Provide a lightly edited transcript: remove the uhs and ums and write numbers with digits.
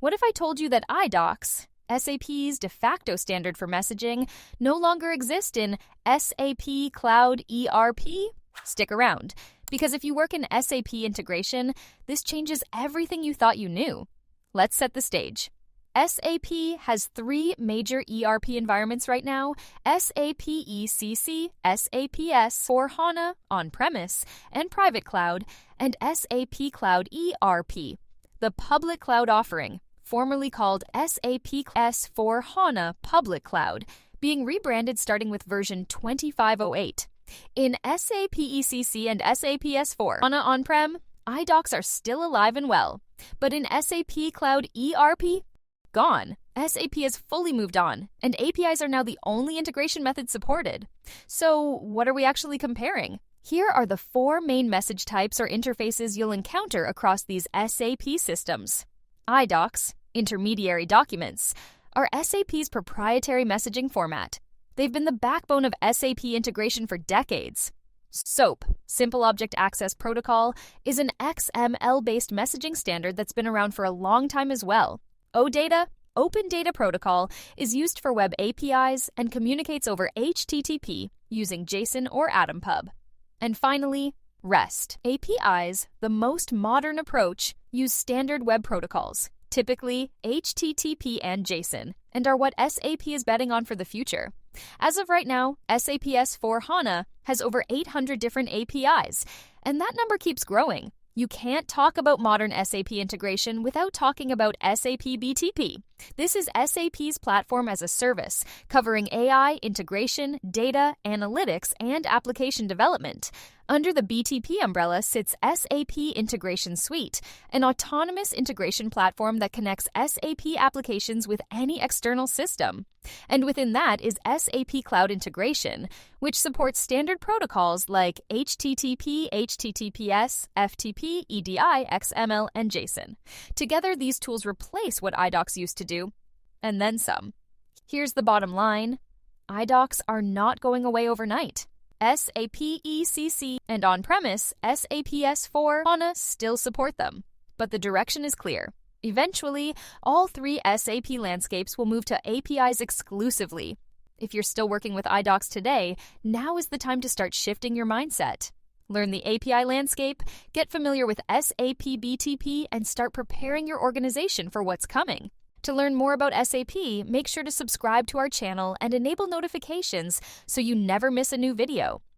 What if I told you that IDocs, SAP's de facto standard for messaging, no longer exist in SAP Cloud ERP? Stick around, because if you work in SAP integration, this changes everything you thought you knew. Let's set the stage. SAP has 3 major ERP environments right now: SAP ECC, SAP S/4HANA on-premise and private cloud, and SAP Cloud ERP, the public cloud offering, formerly called SAP S/4HANA Public Cloud, being rebranded starting with version 2508. In SAP ECC and SAP S/4HANA on-prem, IDocs are still alive and well, but in SAP Cloud ERP, gone. SAP has fully moved on, and APIs are now the only integration method supported. So, what are we actually comparing? Here are the 4 main message types or interfaces you'll encounter across these SAP systems. IDocs, intermediary documents, are SAP's proprietary messaging format. They've been the backbone of SAP integration for decades. SOAP, Simple Object Access Protocol, is an XML-based messaging standard that's been around for a long time as well. OData, Open Data Protocol, is used for web APIs and communicates over HTTP using JSON or AtomPub. And finally, REST. APIs, the most modern approach, use standard web protocols, typically HTTP and JSON, and are what SAP is betting on for the future. As of right now, SAP S/4HANA has over 800 different APIs, and that number keeps growing. You can't talk about modern SAP integration without talking about SAP BTP. This is SAP's platform as a service, covering AI, integration, data, analytics, and application development. Under the BTP umbrella sits SAP Integration Suite, an autonomous integration platform that connects SAP applications with any external system. And within that is SAP Cloud Integration, which supports standard protocols like HTTP, HTTPS, FTP, EDI, XML, and JSON. Together, these tools replace what IDocs used to do, and then some. Here's the bottom line: IDocs are not going away overnight. SAP ECC and on-premise SAP S/4HANA still support them, but the direction is clear. Eventually, all 3 SAP landscapes will move to APIs exclusively. If you're still working with IDocs today, now is the time to start shifting your mindset. Learn the API landscape, get familiar with SAP BTP, and start preparing your organization for what's coming. To learn more about SAP, make sure to subscribe to our channel and enable notifications so you never miss a new video.